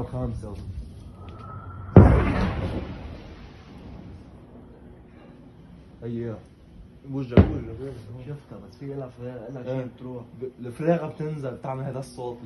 الخامسة أظن. هي وجهك شفتها، بس في لها فراغ، لها كيف تروح الفراغة بتنزل بتعمل هذا الصوت.